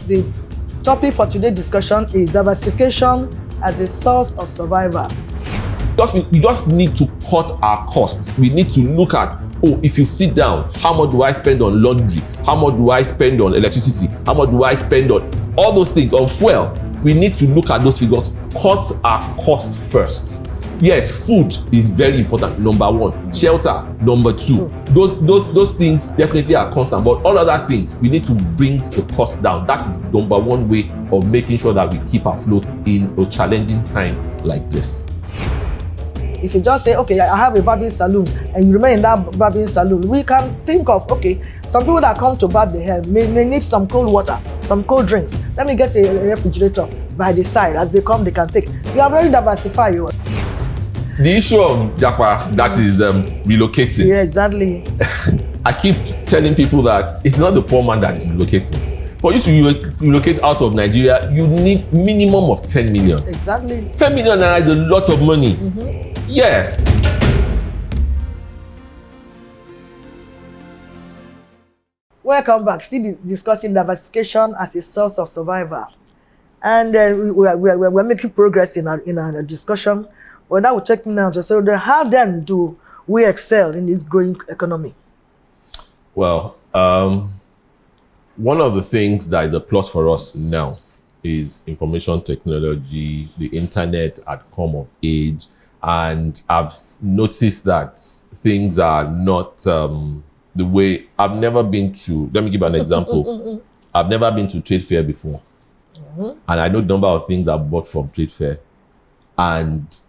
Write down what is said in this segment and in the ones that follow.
the topic for today's discussion is diversification as a source of survival. We just need to cut our costs. We need to look at, if you sit down, how much do I spend on laundry? How much do I spend on electricity? How much do I spend on all those things, on fuel? We need to look at those figures, cut our cost first. Yes, food is very important, number one. Shelter, number two. Those things definitely are constant, but all other things, we need to bring the cost down. That is number one way of making sure that we keep afloat in a challenging time like this. If you just say, okay, I have a barbing saloon, and you remain in that barbing saloon, we can think of, okay, some people that come to barb their hair may need some cold water, some cold drinks. Let me get a refrigerator by the side. As they come, they can take. You have already diversified your. The issue of Japa, that is relocating. Yeah, exactly. I keep telling people that it's not the poor man that is relocating. For you to relocate out of Nigeria, you need minimum of 10 million. Exactly. 10 million naira is a lot of money. Yes. Welcome back. Still discussing diversification as a source of survival. And we're making progress in our discussion. Well, that will take me now to say, how then do we excel in this growing economy? Well, one of the things that is a plus for us now is information technology, the internet had come of age, and I've noticed that things are not the way. I've never been to, let me give an example. I've never been to trade fair before. And I know the number of things I bought from trade fair. And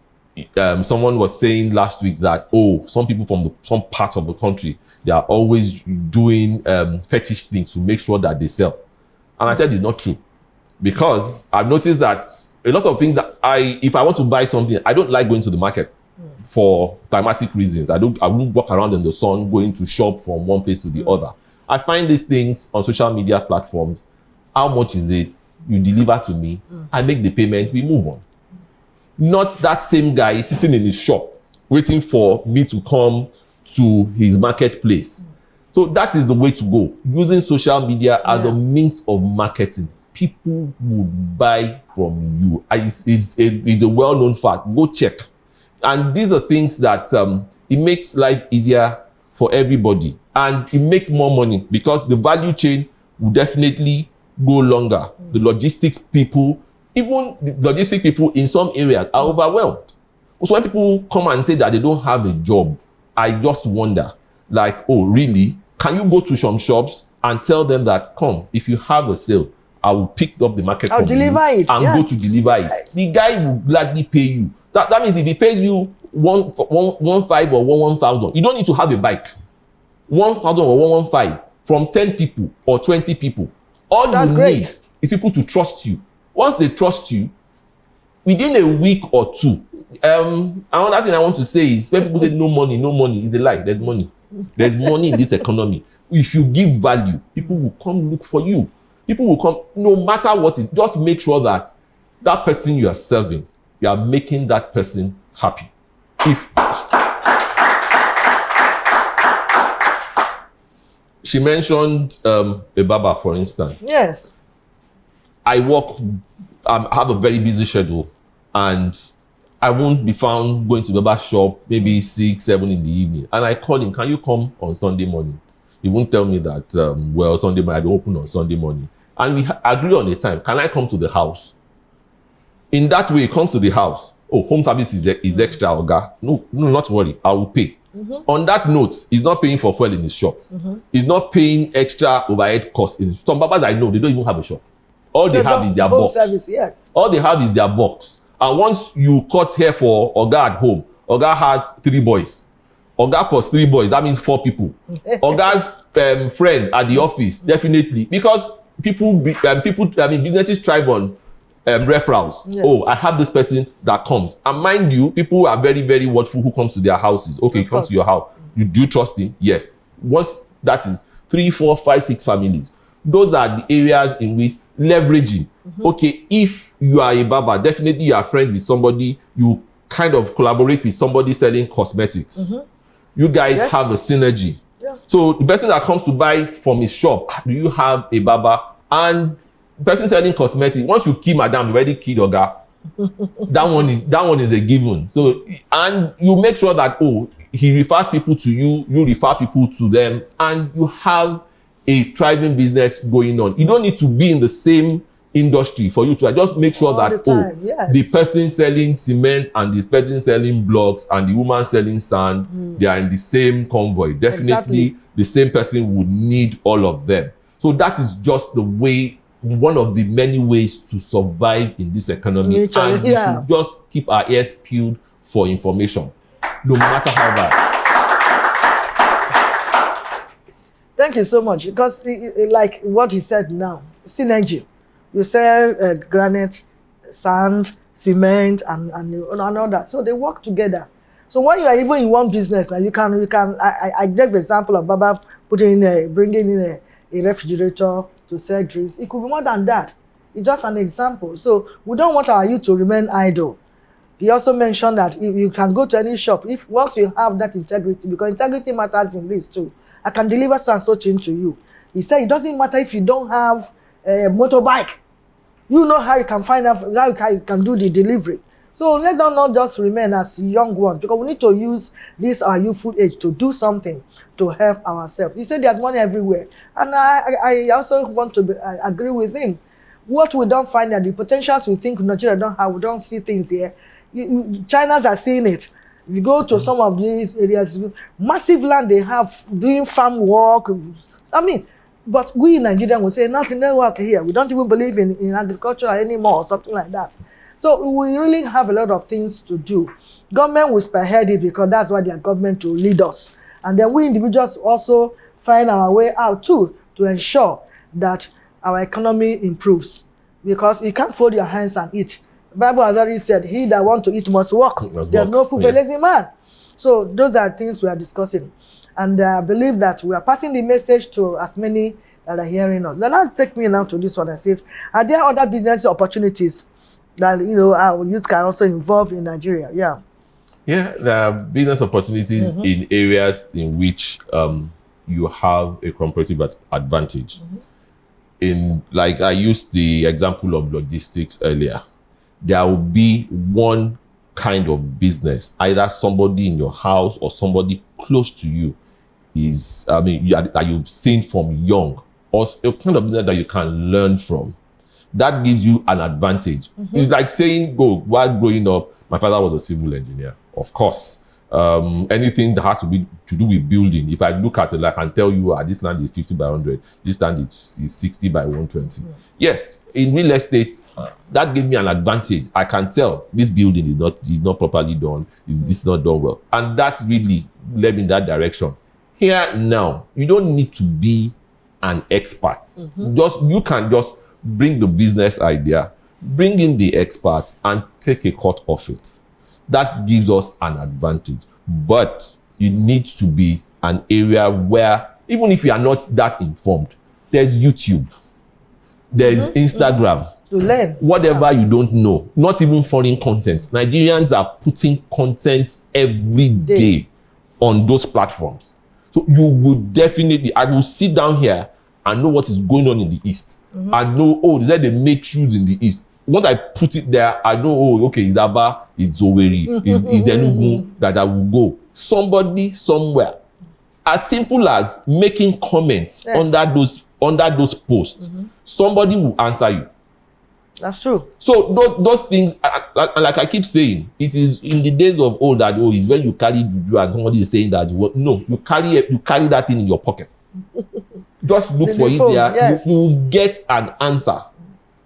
someone was saying last week that, some people from some parts of the country, they are always doing fetish things to make sure that they sell. And I said it's not true. Because I've noticed that a lot of things that if I want to buy something, I don't like going to the market for climatic reasons. I won't walk around in the sun going to shop from one place to the other. I find these things on social media platforms. How much is it? You deliver to me. I make the payment. We move on. Not that same guy sitting in his shop waiting for me to come to his marketplace. So that is the way to go. Using social media as a means of marketing. People will buy from you. It's a well-known fact. Go check. And these are things that it makes life easier for everybody. And it makes more money because the value chain will definitely go longer. The logistics people, even the logistic people in some areas are overwhelmed. So when people come and say that they don't have a job, I just wonder, like, really? Can you go to some shops and tell them that, come, if you have a sale, I will pick up the market from you and go to deliver it. The guy will gladly pay you. That means if he pays you 1,500 or 1,000, you don't need to have a bike. 1,000 or 115 from 10 people or 20 people. All you need is people to trust you. Once they trust you, within a week or two, another thing I want to say is when people say no money, it's a lie. There's money. There's money in this economy. If you give value, people will come look for you. People will come, no matter what it is, just make sure that that person you are serving, you are making that person happy. She mentioned a barber, for instance. Yes. I have a very busy schedule, and I won't be found going to the barber shop maybe 6, 7 in the evening. And I call him, can you come on Sunday morning? He won't tell me that, Sunday morning, I don't open on Sunday morning. And we agree on a time. Can I come to the house? In that way, he comes to the house. Home service is extra, Oga. No, not worry. I will pay. On that note, he's not paying for fuel in his shop. He's not paying extra overhead costs. Some barbers I know, they don't even have a shop. All they have is their box. Service, yes. All they have is their box. And once you cut hair for Oga at home, Oga has 3 boys. Oga plus 3 boys, that means 4 people. Oga's friend at the office, definitely. Because businesses thrive on referrals. Yes. I have this person that comes. And mind you, people are very, very watchful who comes to their houses. Okay, he comes to your house. Do you trust him? Yes. Once that is 3, 4, 5, 6 families. Those are the areas in which leveraging. Okay, if you are a barber, definitely you are friends with somebody, you kind of collaborate with somebody selling cosmetics. You guys have a synergy. Yeah. So the person that comes to buy from his shop, do you have a barber? And person selling cosmetics, once you kill madam, you already killed oga. that one is a given. So, and you make sure that, oh, he refers people to you, you refer people to them, and you have a thriving business going on. You don't need to be in the same industry for you to just make sure that the person selling cement and the person selling blocks and the woman selling sand, they are in the same convoy. Definitely the same person would need all of them. So that is just the way, one of the many ways to survive in this economy. And we should just keep our ears peeled for information, no matter how bad. Thank you so much, because like what he said now, synergy. You sell granite, sand, cement, and all that. So they work together. So when you are even in one business now, you can. I gave the example of Baba bringing in a refrigerator to sell drinks. It could be more than that. It's just an example. So we don't want our youth to remain idle. He also mentioned that if you can go to any shop, if once you have that integrity, because integrity matters in this too. I can deliver so and so thing to you. He said it doesn't matter if you don't have a motorbike. You know how you can find out how you can do the delivery. So let them not just remain as young ones, because we need to use this our youthful age to do something to help ourselves. He said there's money everywhere, and I also want to agree with him. What we don't find are the potentials we think Nigeria don't have. We don't see things here. China's are seeing it. If you go to some of these areas, massive land they have doing farm work. I mean, but we in Nigeria will say nothing will work here. We don't even believe in agriculture anymore, or something like that. So we really have a lot of things to do. Government will spearhead it because that's why they are government to lead us. And then we individuals also find our way out too, to ensure that our economy improves. Because you can't fold your hands and eat. The Bible has already said, he that wants to eat must work. There's no food for a lazy man. So those are things we are discussing. And I believe that we are passing the message to as many that are hearing us. Then now take me now to this one and says, are there other business opportunities that our youth can also involve in Nigeria? Yeah, there are business opportunities in areas in which you have a comparative advantage. In, like I used the example of logistics earlier, there will be one kind of business, either somebody in your house or somebody close to you is, that you've seen from young, or a kind of business that you can learn from. That gives you an advantage. It's like saying, while growing up, my father was a civil engineer. Of course, anything that has to do with building, if I look at it, I can tell you, this land is 50 by 100, this land is 60 by 120. Yes, in real estate, that gave me an advantage. I can tell this building is not properly done, this is not done well. And that really led me in that direction. Here now, you don't need to be an expert. You can just bring the business idea, bring in the expert, and take a cut of it. That gives us an advantage. But it needs to be an area where, even if you are not that informed, there's YouTube, there's Instagram, to learn whatever you don't know, not even foreign content. Nigerians are putting content every day on those platforms. So you would definitely, I will sit down here and know what is going on in the East. I know, they said they make shoes in the East. Once I put it there, I know, it's Aba, it's Owerri, it's Enugu, that I will go. Somebody somewhere, as simple as making comments under those posts, somebody will answer you. That's true. So those things, like I keep saying, it is in the days of old that it's when you carry juju and somebody is saying that you carry that thing in your pocket. Just look for it there. You get an answer.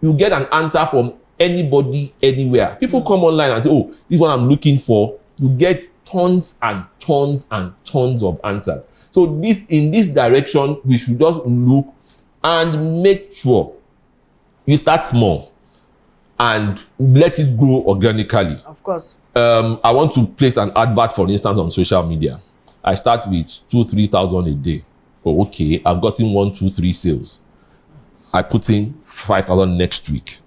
You get an answer from anybody, anywhere. People come online and say, this is what I'm looking for. You get tons and tons and tons of answers. So in this direction, we should just look and make sure you start small and let it grow organically. Of course. I want to place an advert, for instance, on social media. I start with 2,000-3,000 a day. I've gotten 1, 2, 3 sales. I put in 5,000 next week.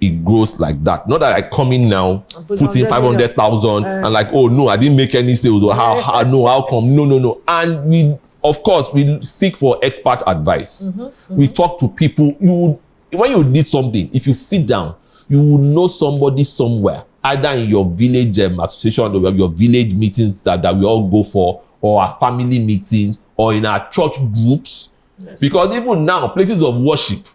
It grows like that. Not that I come in now, put in 500,000 and like, I didn't make any sales. Or how come? No. And we, of course, we seek for expert advice. We talk to people. when you need something, if you sit down, you will know somebody somewhere, either in your village association or your village meetings that we all go for, or our family meetings, or in our church groups. Yes. Because even now, places of worship,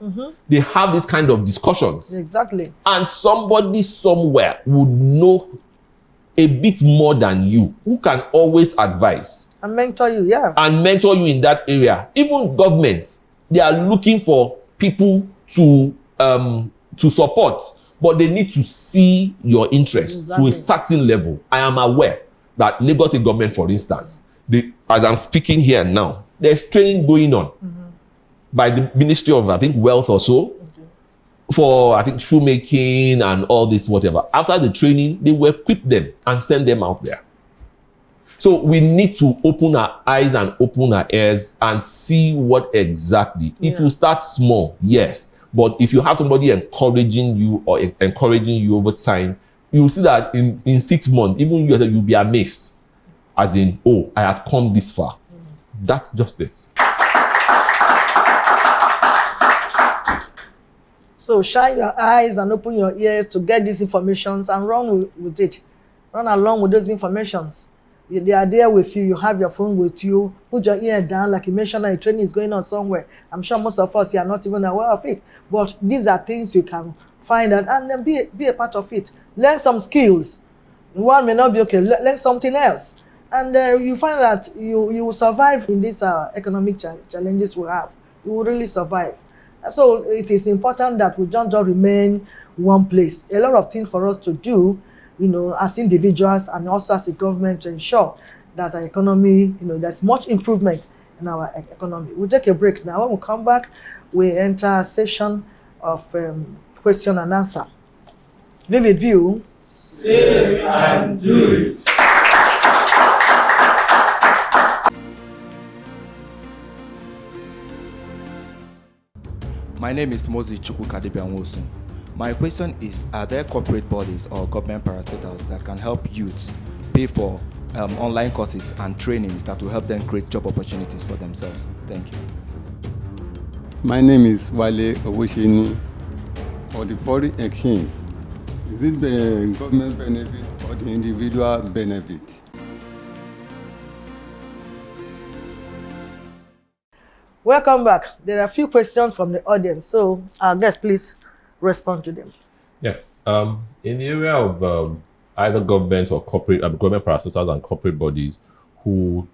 they have this kind of discussions. Exactly. And somebody somewhere would know a bit more than you, who can always advise. And mentor you, yeah. And mentor you in that area. Even government, they are looking for people to support, but they need to see your interest to a certain level. I am aware that Lagos State government, for instance, as I'm speaking here now, there's training going on by the Ministry of, I think, Wealth or so, for, I think, shoemaking and all this, whatever. After the training, they will equip them and send them out there. So we need to open our eyes and open our ears and see what exactly. It will start small, yes. But if you have somebody encouraging you or encouraging you over time, you'll see that in 6 months, even you'll be amazed. As in, oh, I have come this far. That's just it. So shine your eyes and open your ears to get these informations and run with it. Run along with those informations. They are there with you. You have your phone with you. Put your ear down, like you mentioned, that training is going on somewhere. I'm sure most of us here are not even aware of it. But these are things you can find out and then be a part of it. Learn some skills. One may not be okay. Learn something else. And you find that you will survive in these economic challenges we have. You will really survive. So it is important that we don't just remain one place. A lot of things for us to do, as individuals and also as a government, to ensure that our economy, there's much improvement in our economy. We'll take a break now. When we come back, we enter a session of question and answer. Vivid View. Say and do it. My name is Moses Chukwukadibianwosu. My question is, are there corporate bodies or government parastatals that can help youths pay for online courses and trainings that will help them create job opportunities for themselves? Thank you. My name is Wale Owosheni. For the foreign exchange, is it the government benefit or the individual benefit? Welcome back. There are a few questions from the audience, so our guests, please respond to them. Yeah. In the area of either government or corporate, government parastatals and corporate bodies who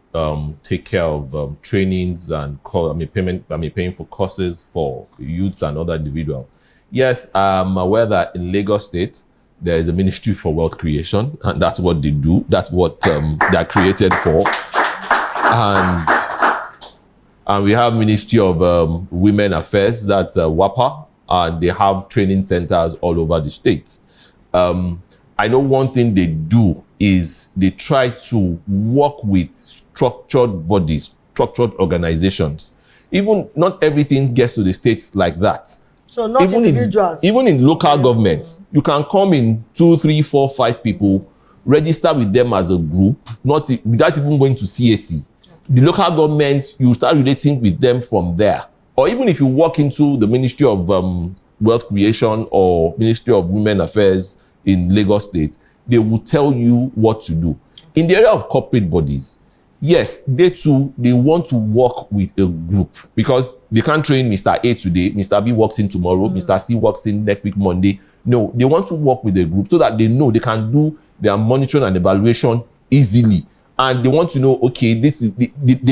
take care of trainings and paying for courses for youths and other individuals. Yes, I'm aware that in Lagos State there is a Ministry for Wealth Creation, and that's what they do. That's what they're created for. And we have Ministry of Women Affairs, that's WAPA, and they have training centers all over the state. I know one thing they do is they try to work with structured bodies, structured organizations. Even not everything gets to the states like that. So not even individuals. Even in local governments, you can come in 2, 3, 4, 5 people, register with them as a group, without even going to CAC. The local government, you start relating with them from there. Or even if you walk into the Ministry of Wealth Creation or Ministry of Women Affairs in Lagos State, they will tell you what to do. In the area of corporate bodies, yes, they too, they want to work with a group because they can't train Mr. A today, Mr. B walks in tomorrow, Mr. C walks in next week, Monday. No, they want to work with a group so that they know they can do their monitoring and evaluation easily. And they want to know, okay, they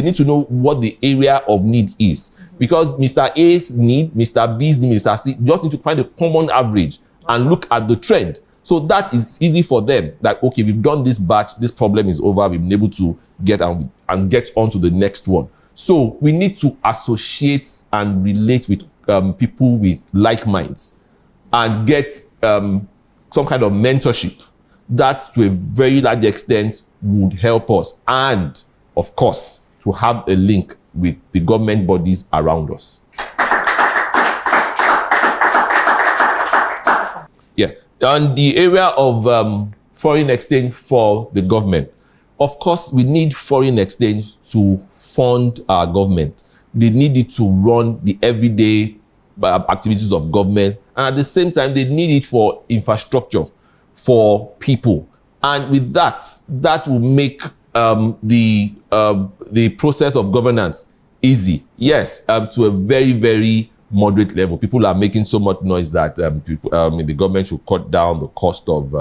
need to know what the area of need is. Because Mr. A's need, Mr. B's need, Mr. C, just need to find a common average and look at the trend. So that is easy for them. That, okay, we've done this batch, this problem is over, we've been able to get on to the next one. So we need to associate and relate with people with like minds and get some kind of mentorship. That to a very large extent would help us, and of course to have a link with the government bodies around us. Yeah, on the area of foreign exchange for the government, of course we need foreign exchange to fund our government. They need it to run the everyday activities of government, and at the same time they need it for infrastructure for people. And with that will make the process of governance easy. Yes, to a very, very moderate level. People are making so much noise that the government should cut down the cost of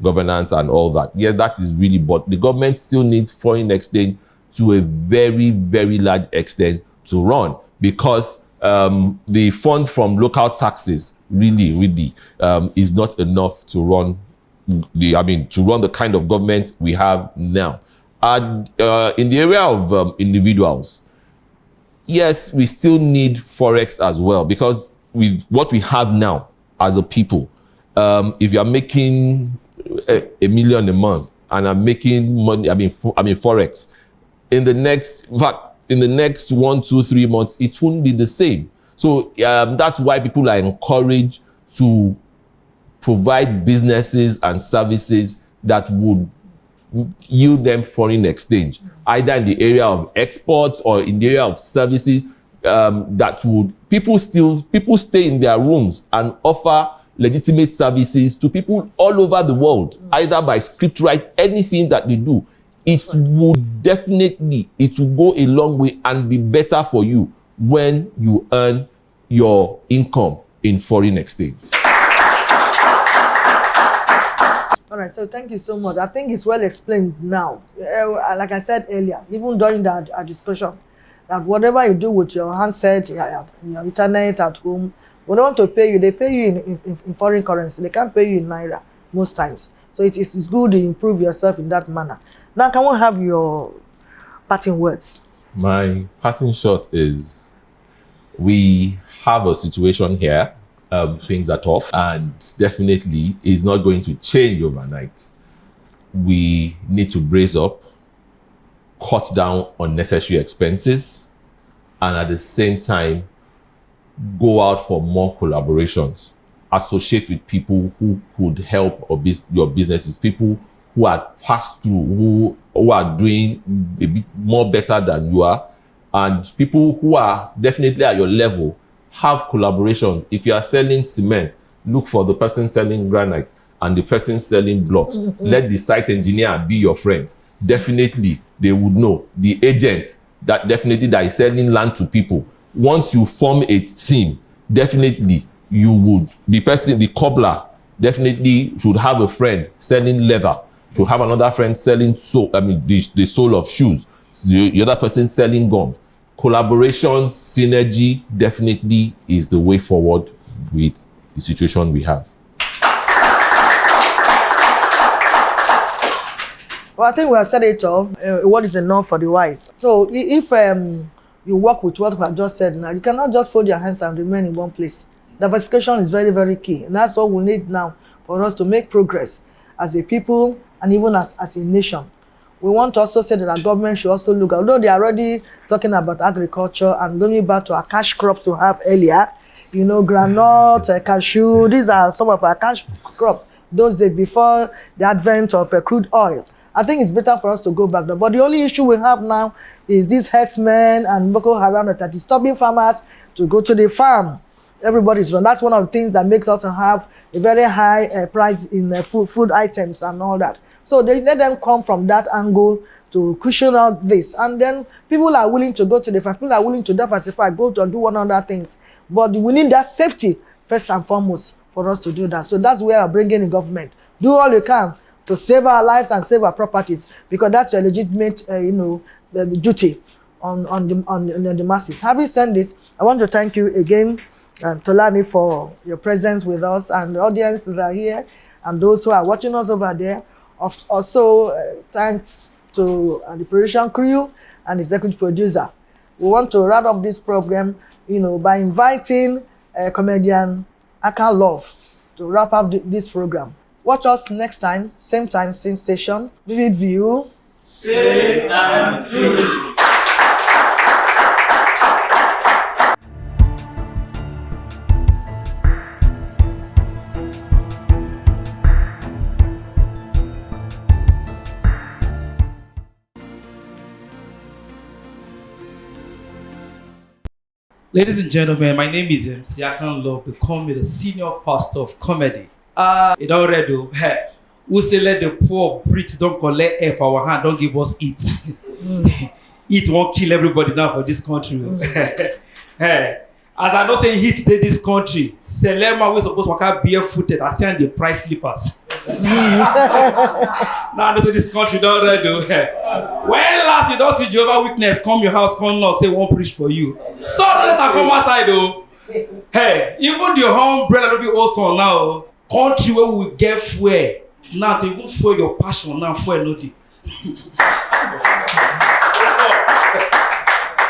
governance and all that. Yes, that is really, but the government still needs foreign exchange to a very, very large extent to run, because the funds from local taxes really is not enough to run the kind of government we have now. And in the area of individuals, yes, we still need forex as well, because with what we have now as a people, if you're making a million a month and I'm making money, forex, in the next 1, 2, 3 months, it won't be the same. So that's why people are encouraged to provide businesses and services that would yield them foreign exchange, either in the area of exports or in the area of services, that would people stay in their rooms and offer legitimate services to people all over the world, either by scriptwrite, anything that they do. It will go a long way and be better for you when you earn your income in foreign exchange. All right, so thank you so much. I think it's well explained now. Like I said earlier, even during our discussion, that whatever you do with your handset, your internet at home, when they want to pay you, they pay you in foreign currency. They can't pay you in Naira most times. So it's good to improve yourself in that manner. Now, can we have your parting words? My parting shot is, we have a situation here. Things are tough, and definitely it's not going to change overnight. We need to brace up, cut down unnecessary expenses, and at the same time go out for more collaborations. Associate with people who could help your businesses, people who are passed through, who are doing a bit more better than you are, and people who are definitely at your level. Have collaboration. If you are selling cement, look for the person selling granite and the person selling blocks. Let the site engineer be your friends. Definitely, they would know. The agent that is selling land to people. Once you form a team, definitely you would. The cobbler definitely should have a friend selling leather. Should have another friend selling the sole of shoes. The other person selling gum. Collaboration, synergy definitely is the way forward with the situation we have. Well, I think we have said it all. What is enough for the wise? So if you work with what we have just said now, you cannot just fold your hands and remain in one place. Diversification is very, very key. And that's what we need now for us to make progress as a people and even as a nation. We want to also say that our government should also look, although they are already talking about agriculture and going back to our cash crops we have earlier, granite, cashew, these are some of our cash crops, those days before the advent of crude oil. I think it's better for us to go back there. But the only issue we have now is these herdsmen and Boko Haram that is stopping farmers to go to the farm. Everybody's run. That's one of the things that makes us have a very high price in food items and all that. So they let them come from that angle to cushion out this. And then people are willing to go to the farm. People are willing to diversify, go to do one other things. But we need that safety first and foremost for us to do that. So that's where we're bringing the government. Do all you can to save our lives and save our properties, because that's a legitimate, the duty on the masses. Having said this, I want to thank you again, Tolani, for your presence with us, and the audience that are here and those who are watching us over there. Also, thanks to the production crew and executive producer. We want to wrap up this program, by inviting comedian Aka Love to wrap up this program. Watch us next time, same station, Vivid View. Safe and true. Ladies and gentlemen, my name is MC Akan Love. They call me the senior pastor of comedy. It already do. Hey, who say let the poor breathe, don't collect air for our hand, don't give us eat. Eat won't kill everybody now for this country. Hey, as I know say heat dey this country, Selema we supposed to walk barefooted, I send the price slippers. Now I know this country don't already do. When last you don't see Jehovah Witness come your house, come knock, say won't preach for you. So let that from my side though. Hey, even the umbrella of your old son now, country where we get fuel. Now to even fuel your passion, now fuel no dey.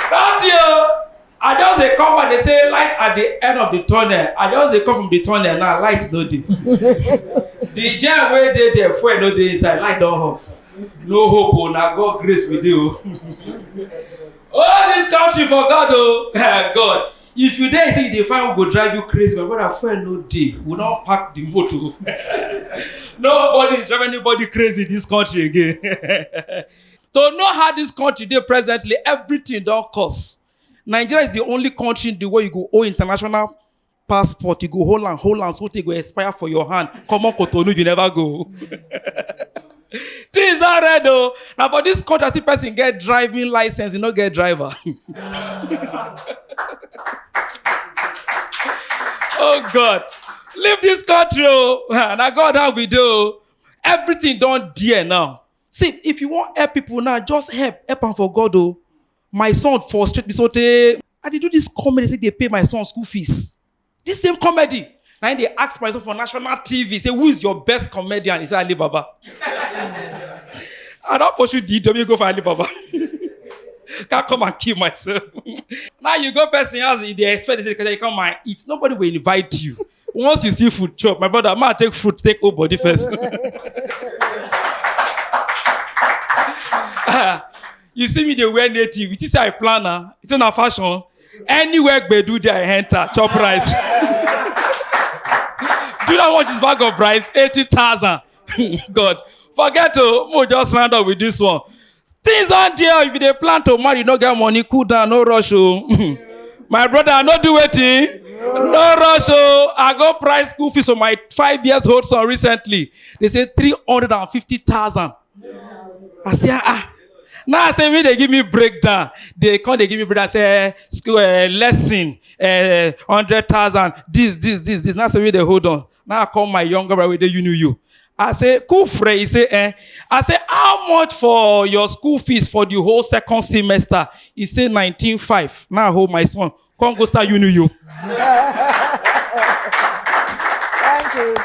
That year, I just they come back, they say light at the end of the tunnel. I just they come from the tunnel now, light no dey. The gem where they there, fuel no dey inside, light don't off. No hope, oh, now God grace with you. Oh, this country for God, oh, God. If you dare say they find who go drive you crazy, my brother, fuel no day. We don't pack the motor. Nobody is driving anybody crazy in this country again. To know how this country dey presently, everything don't cost. Nigeria is the only country in the world you go owe international passport. You go hold on, so they go expire for your hand. Come on, Cotonou, you never go. Things are red though. Now for this country, I see person get driving license, you no get driver. Oh God, leave this country. Oh, now God how we do. Everything done dear now. See, if you want help people now, just help them for God. Oh, my son frustrate me so I did do this comedy. Say they pay my son school fees. This same comedy. Now they ask my son for national TV. Say who is your best comedian? He said Ali Baba. I don't pursue DW, go for Ali Baba. Can't come and kill myself. Now you go person else, they expect they say you come and eat. Nobody will invite you. Once you see food chop, my brother, man take food, take whole body first. You see me, they wear native. It is a planner. It's not a fashion. Anywhere they do there, I enter chop rice. Do you not want this bag of rice? 80,000. God, forget to. We'll just round up with this one. Things aren't there. If they plan to marry, you don't get money, cool down, no rush. My brother, I not do anything. No rush. I go price school fees for my 5 years old son recently. They say 350,000. I say, Now I say, me, they give me breakdown. They give me breakdown, say, school, lesson, 100,000, this. Now I say, me, they hold on. Now I call my younger brother, they you. I say, Kufre, he say, I say, how much for your school fees for the whole second semester? He say 19,500. Now I hold my son. Come go start you. Thank you.